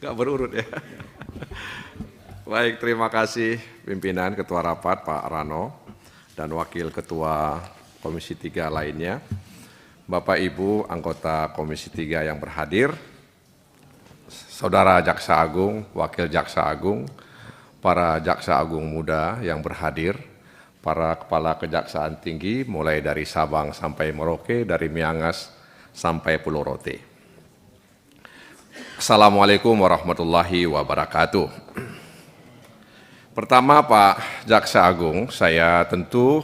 Nggak berurut ya. Baik, terima kasih pimpinan Ketua Rapat Pak Rano dan Wakil Ketua Komisi 3 lainnya, Bapak Ibu anggota Komisi 3 yang berhadir, Saudara Jaksa Agung, Wakil Jaksa Agung, para Jaksa Agung muda yang berhadir, para Kepala Kejaksaan Tinggi mulai dari Sabang sampai Merauke, dari Miangas sampai Pulau Rote. Assalamualaikum warahmatullahi wabarakatuh. Pertama Pak Jaksa Agung, saya tentu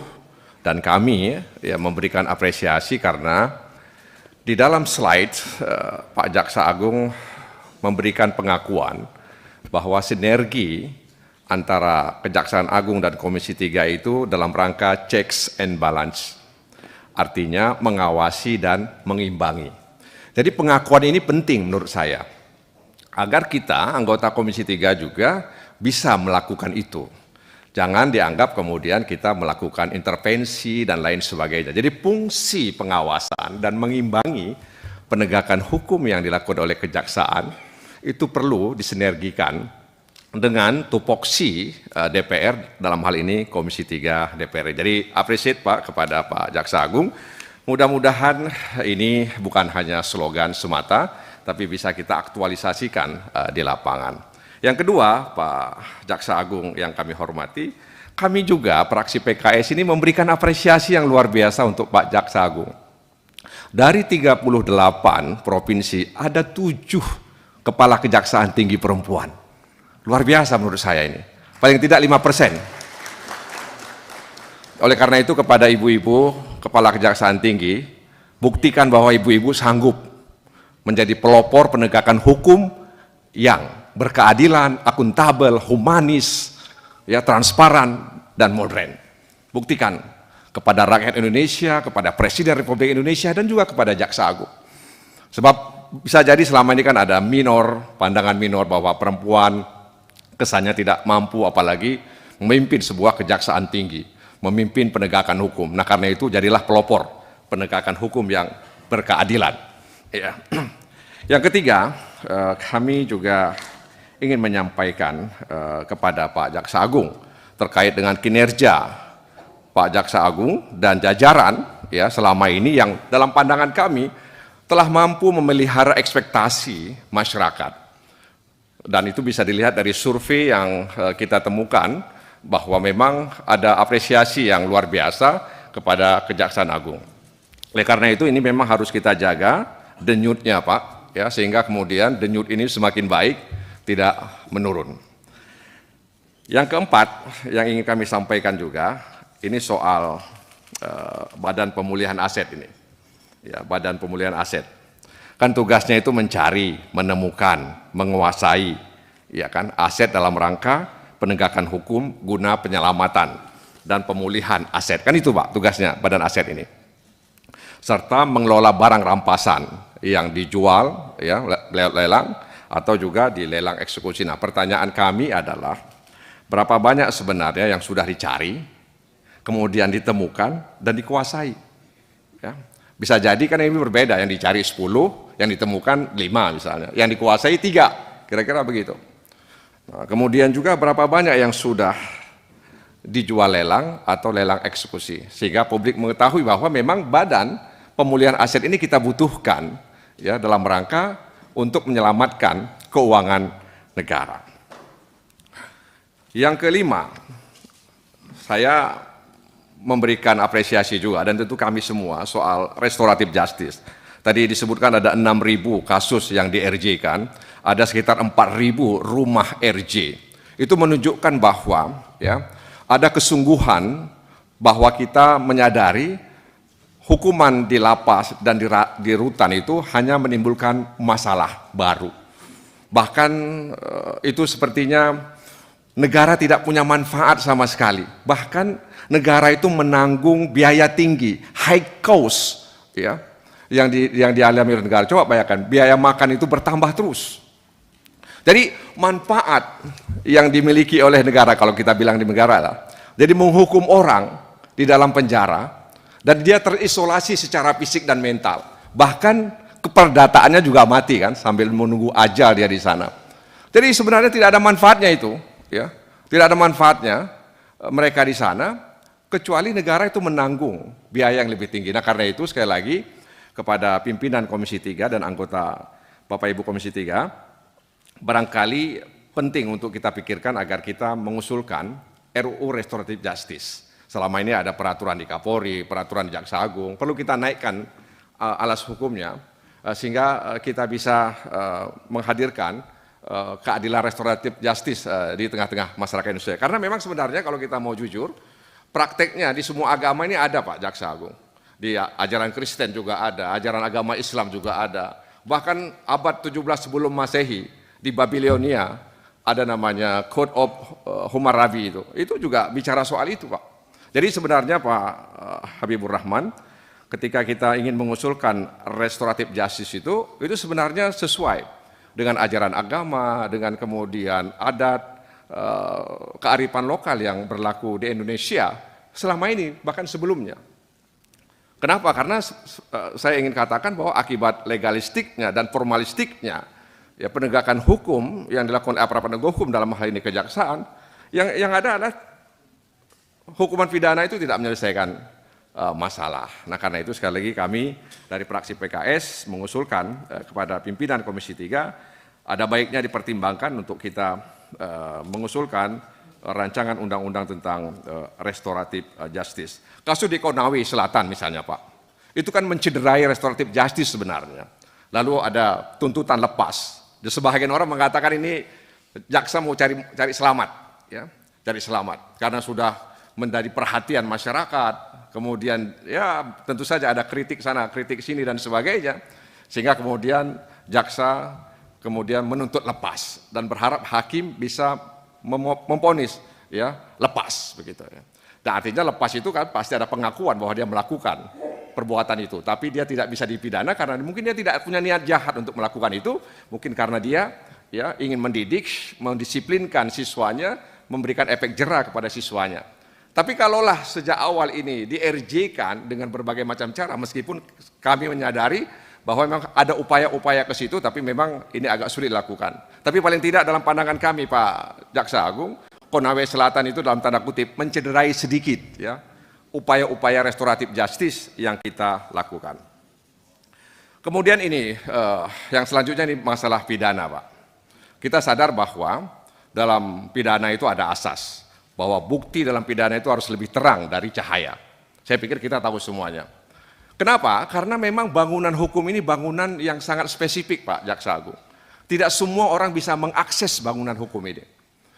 dan kami ya memberikan apresiasi karena di dalam slide Pak Jaksa Agung memberikan pengakuan bahwa sinergi antara Kejaksaan Agung dan Komisi 3 itu dalam rangka checks and balance, artinya mengawasi dan mengimbangi. Jadi pengakuan ini penting menurut saya, agar kita anggota Komisi 3 juga bisa melakukan itu. Jangan dianggap kemudian kita melakukan intervensi dan lain sebagainya. Jadi fungsi pengawasan dan mengimbangi penegakan hukum yang dilakukan oleh kejaksaan itu perlu disinergikan dengan tupoksi DPR, dalam hal ini Komisi 3 DPR. Jadi appreciate Pak kepada Pak Jaksa Agung. Mudah-mudahan ini bukan hanya slogan semata, tapi bisa kita aktualisasikan di lapangan. Yang kedua, Pak Jaksa Agung yang kami hormati, kami juga fraksi PKS ini memberikan apresiasi yang luar biasa untuk Pak Jaksa Agung. Dari 38 provinsi, ada 7 kepala kejaksaan tinggi perempuan. Luar biasa menurut saya ini. Paling tidak 5%. Oleh karena itu kepada ibu-ibu kepala kejaksaan tinggi, buktikan bahwa ibu-ibu sanggup menjadi pelopor penegakan hukum yang berkeadilan, akuntabel, humanis, ya transparan dan modern. Buktikan kepada rakyat Indonesia, kepada Presiden Republik Indonesia dan juga kepada Jaksa Agung. Sebab bisa jadi selama ini kan ada pandangan minor bahwa perempuan kesannya tidak mampu apalagi memimpin sebuah kejaksaan tinggi, memimpin penegakan hukum. Nah karena itu jadilah pelopor penegakan hukum yang berkeadilan. Ya. Yang ketiga, kami juga ingin menyampaikan kepada Pak Jaksa Agung terkait dengan kinerja Pak Jaksa Agung dan jajaran ya selama ini yang dalam pandangan kami telah mampu memelihara ekspektasi masyarakat. Dan itu bisa dilihat dari survei yang kita temukan bahwa memang ada apresiasi yang luar biasa kepada Kejaksaan Agung. Oleh karena itu ini memang harus kita jaga denyutnya Pak, ya sehingga kemudian denyut ini semakin baik, tidak menurun. Yang keempat yang ingin kami sampaikan juga, ini soal Badan Pemulihan Aset ini. Ya, Badan Pemulihan Aset. Kan tugasnya itu mencari, menemukan, menguasai ya kan aset dalam rangka penegakan hukum guna penyelamatan dan pemulihan aset. Kan itu Pak tugasnya Badan Aset ini. Serta mengelola barang rampasan yang dijual ya lewat lelang atau juga di lelang eksekusi. Nah, pertanyaan kami adalah berapa banyak sebenarnya yang sudah dicari, kemudian ditemukan dan dikuasai. Ya. Bisa jadi kan ini berbeda, yang dicari 10, yang ditemukan 5 misalnya, yang dikuasai 3, kira-kira begitu. Nah, kemudian juga berapa banyak yang sudah dijual lelang atau lelang eksekusi, sehingga publik mengetahui bahwa memang Badan Pemulihan Aset ini kita butuhkan ya dalam rangka untuk menyelamatkan keuangan negara. Yang kelima, saya memberikan apresiasi juga dan tentu kami semua soal restoratif justice. Tadi disebutkan ada 6.000 kasus yang di-RJ-kan, ada sekitar 4.000 rumah RJ. Itu menunjukkan bahwa ya ada kesungguhan bahwa kita menyadari hukuman di lapas dan di rutan itu hanya menimbulkan masalah baru. Bahkan itu sepertinya negara tidak punya manfaat sama sekali. Bahkan negara itu menanggung biaya tinggi, high cost, ya, yang dialami oleh negara. Coba bayangkan, biaya makan itu bertambah terus. Jadi manfaat yang dimiliki oleh negara, kalau kita bilang di negara lah, jadi menghukum orang di dalam penjara, dan dia terisolasi secara fisik dan mental. Bahkan keperdataannya juga mati kan, sambil menunggu ajal dia di sana. Jadi sebenarnya tidak ada manfaatnya itu, ya, tidak ada manfaatnya mereka di sana, kecuali negara itu menanggung biaya yang lebih tinggi. Nah karena itu sekali lagi kepada pimpinan Komisi 3 dan anggota Bapak Ibu Komisi 3, barangkali penting untuk kita pikirkan agar kita mengusulkan RUU Restoratif Justice. Selama ini ada peraturan di Kapolri, peraturan di Jaksa Agung, perlu kita naikkan alas hukumnya sehingga kita bisa menghadirkan keadilan restoratif justice di tengah-tengah masyarakat Indonesia. Karena memang sebenarnya kalau kita mau jujur, prakteknya di semua agama ini ada Pak Jaksa Agung. Di ajaran Kristen juga ada, ajaran agama Islam juga ada. Bahkan abad 17 sebelum Masehi di Babilonia ada namanya Code of Hammurabi itu juga bicara soal itu Pak. Jadi sebenarnya Pak Habibur Rahman, ketika kita ingin mengusulkan restoratif justice itu sebenarnya sesuai dengan ajaran agama, dengan kemudian adat, kearifan lokal yang berlaku di Indonesia selama ini, bahkan sebelumnya. Kenapa? Karena saya ingin katakan bahwa akibat legalistiknya dan formalistiknya, ya penegakan hukum yang dilakukan aparat penegak hukum dalam hal ini kejaksaan, yang ada adalah hukuman pidana itu tidak menyelesaikan masalah. Nah karena itu sekali lagi kami dari fraksi PKS mengusulkan kepada pimpinan Komisi 3 ada baiknya dipertimbangkan untuk kita mengusulkan rancangan undang-undang tentang restoratif justice. Kasus di Konawe Selatan misalnya Pak, itu kan mencederai restoratif justice sebenarnya. Lalu ada tuntutan lepas. Sebagian orang mengatakan ini jaksa mau cari selamat, ya, cari selamat karena sudah menjadi perhatian masyarakat. Kemudian ya tentu saja ada kritik sana, kritik sini dan sebagainya. Sehingga kemudian jaksa kemudian menuntut lepas dan berharap hakim bisa memvonis ya lepas begitu ya. Dan artinya lepas itu kan pasti ada pengakuan bahwa dia melakukan perbuatan itu, tapi dia tidak bisa dipidana karena mungkin dia tidak punya niat jahat untuk melakukan itu, mungkin karena dia ya ingin mendidik, mendisiplinkan siswanya, memberikan efek jera kepada siswanya. Tapi kalaulah sejak awal ini di-RJ-kan dengan berbagai macam cara, meskipun kami menyadari bahwa memang ada upaya-upaya ke situ, tapi memang ini agak sulit dilakukan. Tapi paling tidak dalam pandangan kami Pak Jaksa Agung, Konawe Selatan itu dalam tanda kutip mencederai sedikit ya upaya-upaya restoratif justice yang kita lakukan. Kemudian ini yang selanjutnya ini masalah pidana Pak. Kita sadar bahwa dalam pidana itu ada asas, bahwa bukti dalam pidana itu harus lebih terang dari cahaya. Saya pikir kita tahu semuanya. Kenapa? Karena memang bangunan hukum ini bangunan yang sangat spesifik Pak Jaksa Agung. Tidak semua orang bisa mengakses bangunan hukum ini.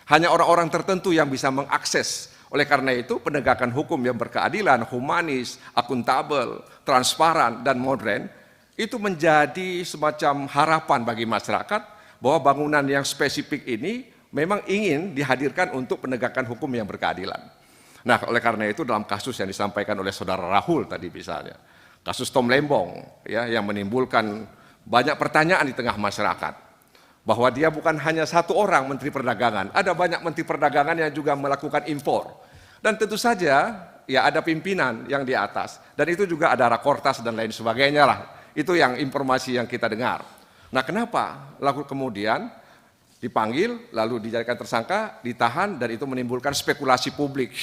Hanya orang-orang tertentu yang bisa mengakses. Oleh karena itu penegakan hukum yang berkeadilan, humanis, akuntabel, transparan, dan modern itu menjadi semacam harapan bagi masyarakat bahwa bangunan yang spesifik ini memang ingin dihadirkan untuk penegakan hukum yang berkeadilan. Nah, oleh karena itu dalam kasus yang disampaikan oleh saudara Rahul tadi misalnya, kasus Tom Lembong ya yang menimbulkan banyak pertanyaan di tengah masyarakat bahwa dia bukan hanya satu orang menteri perdagangan, ada banyak menteri perdagangan yang juga melakukan impor. Dan tentu saja ya ada pimpinan yang di atas dan itu juga ada rakortas dan lain sebagainya lah. Itu yang informasi yang kita dengar. Nah, kenapa lalu kemudian dipanggil, lalu dijadikan tersangka, ditahan, dan itu menimbulkan spekulasi publik.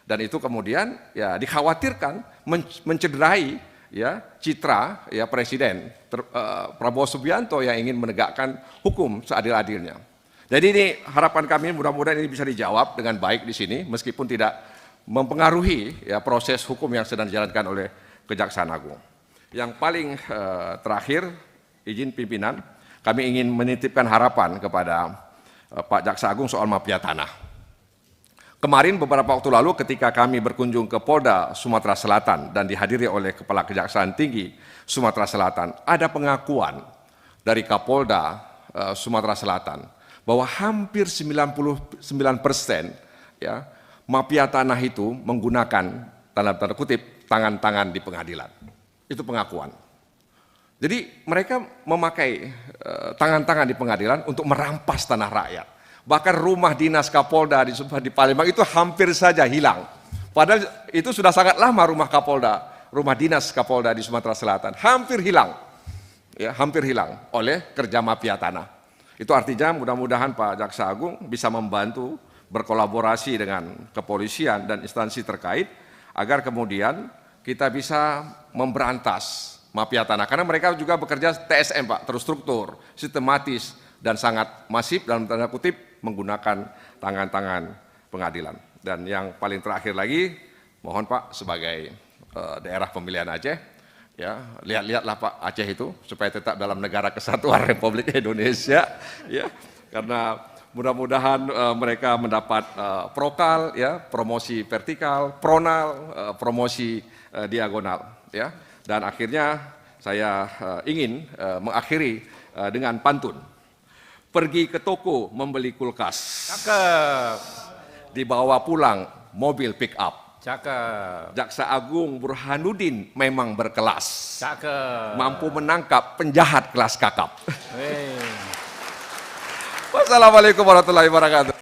Dan itu kemudian ya dikhawatirkan mencederai ya citra ya Presiden Prabowo Subianto yang ingin menegakkan hukum seadil-adilnya. Jadi ini harapan kami mudah-mudahan ini bisa dijawab dengan baik di sini, meskipun tidak mempengaruhi ya proses hukum yang sedang dijalankan oleh Kejaksaan Agung. Yang paling terakhir, izin pimpinan, kami ingin menitipkan harapan kepada Pak Jaksa Agung soal mafia tanah. Kemarin beberapa waktu lalu ketika kami berkunjung ke Polda Sumatera Selatan dan dihadiri oleh Kepala Kejaksaan Tinggi Sumatera Selatan, ada pengakuan dari Kapolda Sumatera Selatan bahwa hampir 99% ya mafia tanah itu menggunakan dalam tanda kutip tangan-tangan di pengadilan. Itu pengakuan. Jadi mereka memakai tangan-tangan di pengadilan untuk merampas tanah rakyat. Bahkan rumah dinas Kapolda di Palembang itu hampir saja hilang. Padahal itu sudah sangat lama rumah Kapolda, rumah dinas Kapolda di Sumatera Selatan. Hampir hilang, ya, hampir hilang oleh kerja mafia tanah. Itu artinya mudah-mudahan Pak Jaksa Agung bisa membantu berkolaborasi dengan kepolisian dan instansi terkait agar kemudian kita bisa memberantas mafia tanah. Karena mereka juga bekerja TSM Pak, terstruktur, sistematis, dan sangat masif dalam tanda kutip menggunakan tangan-tangan pengadilan. Dan yang paling terakhir lagi, mohon Pak sebagai daerah pemilihan Aceh, ya lihat-lihatlah Pak Aceh itu supaya tetap dalam negara kesatuan Republik Indonesia, ya karena mudah-mudahan mereka mendapat prokal, ya promosi vertikal, pronal, promosi diagonal, ya dan akhirnya saya ingin mengakhiri dengan pantun. Pergi ke toko membeli kulkas. Cakep. Dibawa pulang mobil pick up. Cakep. Jaksa Agung Burhanuddin memang berkelas. Cakep. Mampu menangkap penjahat kelas kakap. Wey. Wassalamualaikum warahmatullahi wabarakatuh.